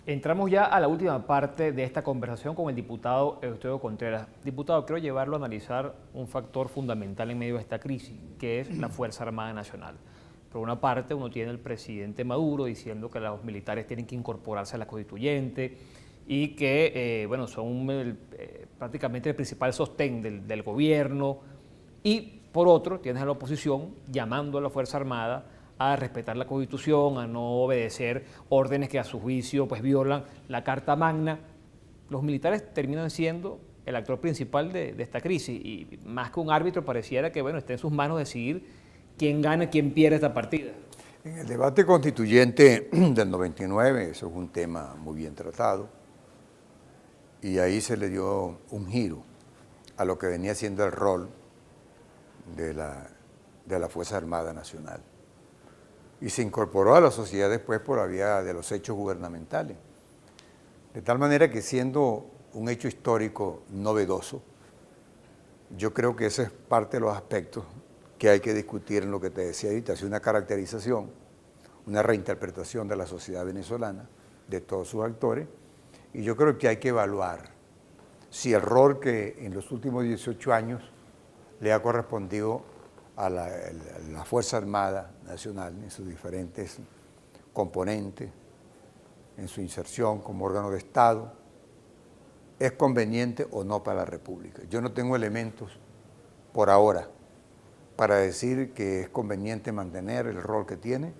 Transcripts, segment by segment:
Entramos ya a la última parte de esta conversación con el diputado Eusebio Contreras. Diputado, quiero llevarlo a analizar un factor fundamental en medio de esta crisis, que es la Fuerza Armada Nacional. Por una parte, uno tiene al presidente Maduro diciendo que los militares tienen que incorporarse a la constituyente y que bueno, son prácticamente el principal sostén del gobierno. Y por otro, tienes a la oposición llamando a la Fuerza Armada a respetar la Constitución, a no obedecer órdenes que a su juicio pues violan la Carta Magna. Los militares terminan siendo el actor principal de esta crisis y más que un árbitro pareciera que bueno, está en sus manos decidir quién gana, quién pierde esta partida. En el debate constituyente del 99, eso es un tema muy bien tratado, y ahí se le dio un giro a lo que venía siendo el rol de la Fuerza Armada Nacional. Y se incorporó a la sociedad después por la vía de los hechos gubernamentales. De tal manera que siendo un hecho histórico novedoso, yo creo que ese es parte de los aspectos que hay que discutir en lo que te decía ahorita, hacer una caracterización, una reinterpretación de la sociedad venezolana, de todos sus actores, y yo creo que hay que evaluar si el rol que en los últimos 18 años le ha correspondido a la Fuerza Armada Nacional en sus diferentes componentes, en su inserción como órgano de Estado, es conveniente o no para la República. Yo no tengo elementos por ahora para decir que es conveniente mantener el rol que tiene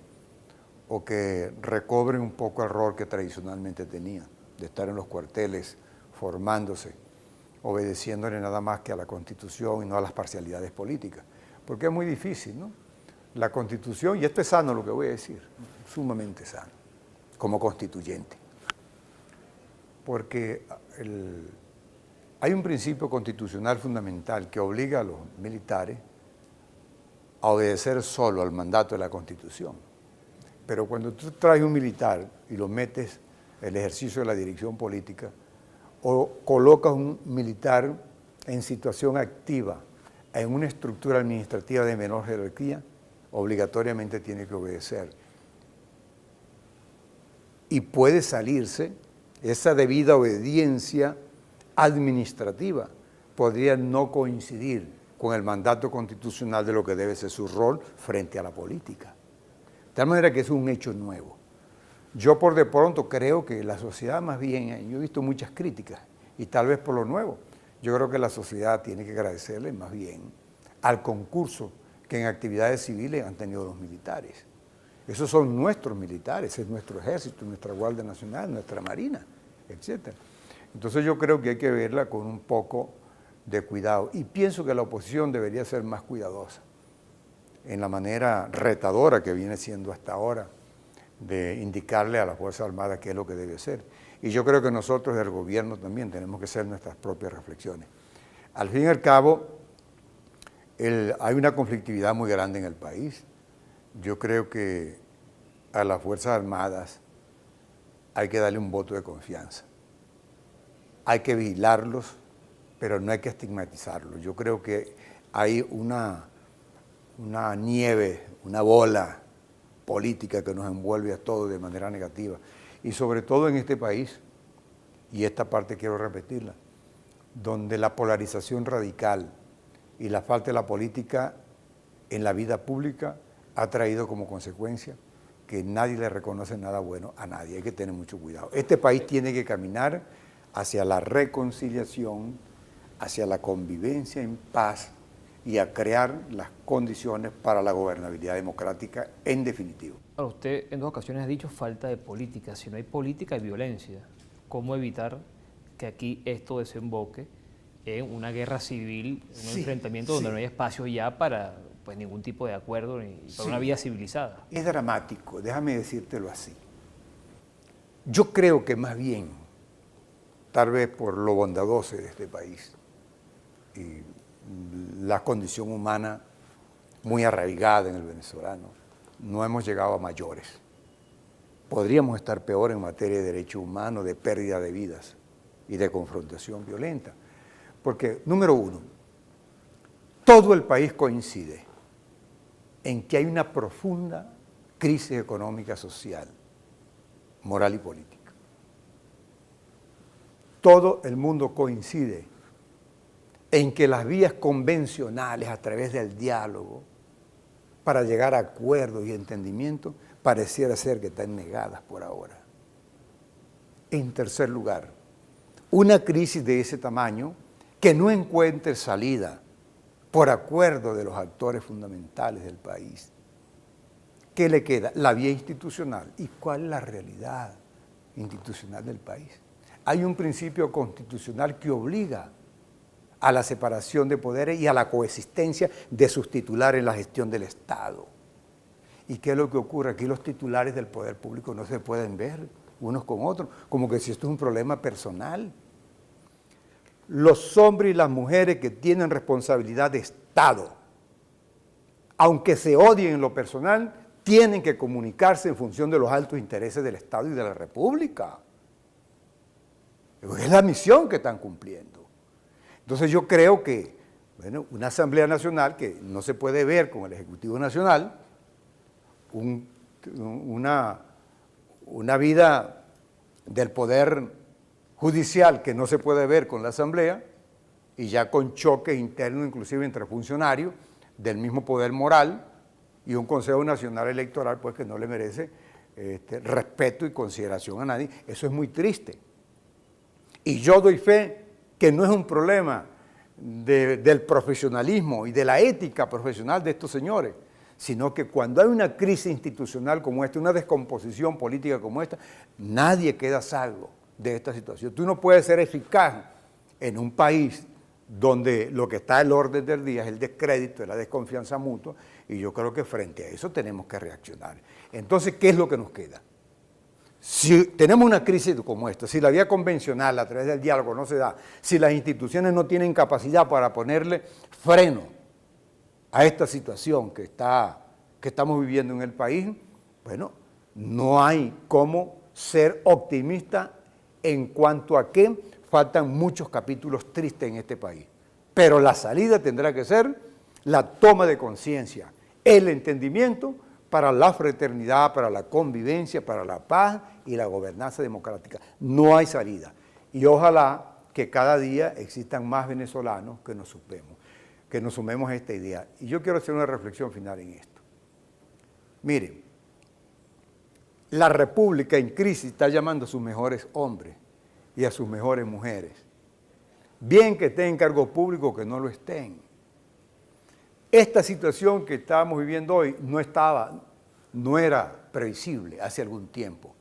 o que recobre un poco el rol que tradicionalmente tenía, de estar en los cuarteles formándose, obedeciéndole nada más que a la Constitución y no a las parcialidades políticas. Porque es muy difícil, ¿no? La Constitución, y esto es sano lo que voy a decir, sumamente sano, como constituyente. Porque hay un principio constitucional fundamental que obliga a los militares a obedecer solo al mandato de la Constitución. Pero cuando tú traes un militar y lo metes en el ejercicio de la dirección política, o colocas un militar en situación activa en una estructura administrativa de menor jerarquía, obligatoriamente tiene que obedecer. Y puede salirse esa debida obediencia administrativa, podría no coincidir con el mandato constitucional de lo que debe ser su rol frente a la política. De tal manera que es un hecho nuevo. Yo por de pronto creo que la sociedad más bien, yo he visto muchas críticas, y tal vez por lo nuevo, yo creo que la sociedad tiene que agradecerle más bien al concurso que en actividades civiles han tenido los militares. Esos son nuestros militares, es nuestro ejército, nuestra Guardia Nacional, nuestra Marina, etc. Entonces yo creo que hay que verla con un poco de cuidado y pienso que la oposición debería ser más cuidadosa en la manera retadora que viene siendo hasta ahora de indicarle a la Fuerza Armada qué es lo que debe hacer. Y yo creo que nosotros del gobierno también tenemos que hacer nuestras propias reflexiones. Al fin y al cabo, hay una conflictividad muy grande en el país. Yo creo que a las Fuerzas Armadas hay que darle un voto de confianza. Hay que vigilarlos, pero no hay que estigmatizarlos. Yo creo que hay una nieve, una bola política que nos envuelve a todos de manera negativa. Y sobre todo en este país, y esta parte quiero repetirla, donde la polarización radical y la falta de la política en la vida pública ha traído como consecuencia que nadie le reconoce nada bueno a nadie. Hay que tener mucho cuidado. Este país tiene que caminar hacia la reconciliación, hacia la convivencia en paz y a crear las condiciones para la gobernabilidad democrática en definitivo. Ahora, usted en 2 ocasiones ha dicho falta de política. Si no hay política, hay violencia. ¿Cómo evitar que aquí esto desemboque en una guerra civil, un enfrentamiento donde no hay espacio ya para pues, ningún tipo de acuerdo ni para una vía civilizada? Es dramático, déjame decírtelo así. Yo creo que más bien, tal vez por lo bondadoso de este país y la condición humana muy arraigada en el venezolano, no hemos llegado a mayores. Podríamos estar peor en materia de derechos humanos, de pérdida de vidas y de confrontación violenta. Porque, número uno, todo el país coincide en que hay una profunda crisis económica, social, moral y política. todo el mundo coincide en que las vías convencionales a través del diálogo para llegar a acuerdos y entendimiento pareciera ser que están negadas por ahora. En tercer lugar, una crisis de ese tamaño que no encuentre salida por acuerdo de los actores fundamentales del país. ¿Qué le queda? La vía institucional. ¿Y cuál es la realidad institucional del país? Hay un principio constitucional que obliga a la separación de poderes y a la coexistencia de sus titulares en la gestión del Estado. ¿Y qué es lo que ocurre? Aquí los titulares del poder público no se pueden ver unos con otros, como que si esto es un problema personal. Los hombres y las mujeres que tienen responsabilidad de Estado, aunque se odien en lo personal, tienen que comunicarse en función de los altos intereses del Estado y de la República. Es la misión que están cumpliendo. Entonces yo creo que, bueno, una Asamblea Nacional que no se puede ver con el Ejecutivo Nacional, una vida del Poder Judicial que no se puede ver con la Asamblea, y ya con choques internos inclusive entre funcionarios del mismo poder moral, y un Consejo Nacional Electoral pues que no le merece respeto y consideración a nadie. Eso es muy triste. Y yo doy fe que no es un problema del profesionalismo y de la ética profesional de estos señores, sino que cuando hay una crisis institucional como esta, una descomposición política como esta, nadie queda salvo de esta situación. Tú no puedes ser eficaz en un país donde lo que está al orden del día es el descrédito, es la desconfianza mutua, y yo creo que frente a eso tenemos que reaccionar. Entonces, ¿qué es lo que nos queda? Si tenemos una crisis como esta, si la vía convencional a través del diálogo no se da, si las instituciones no tienen capacidad para ponerle freno a esta situación que estamos viviendo en el país, bueno, no hay cómo ser optimista en cuanto a que faltan muchos capítulos tristes en este país. Pero la salida tendrá que ser la toma de conciencia, el entendimiento para la fraternidad, para la convivencia, para la paz y la gobernanza democrática. No hay salida. Y ojalá que cada día existan más venezolanos que nos sumemos a esta idea. Y yo quiero hacer una reflexión final en esto. Miren, la República en crisis está llamando a sus mejores hombres y a sus mejores mujeres. Bien que estén en cargo público, que no lo estén. Esta situación que estamos viviendo hoy no era previsible hace algún tiempo.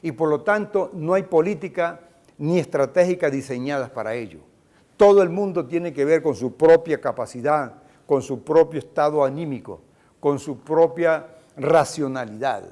Y por lo tanto no hay política ni estratégica diseñadas para ello. Todo el mundo tiene que ver con su propia capacidad, con su propio estado anímico, con su propia racionalidad.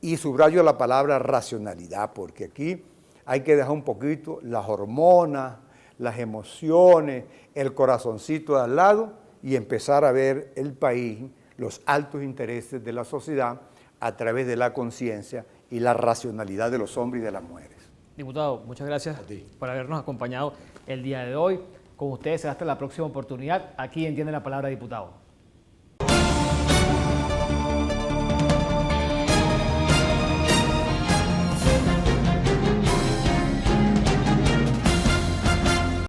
Y subrayo la palabra racionalidad, porque aquí hay que dejar un poquito las hormonas, las emociones, el corazoncito de al lado y empezar a ver el país, los altos intereses de la sociedad a través de la conciencia y la racionalidad de los hombres y de las mujeres. Diputado, muchas gracias por habernos acompañado el día de hoy. Con ustedes será hasta la próxima oportunidad. Aquí Entiende la Palabra, diputado.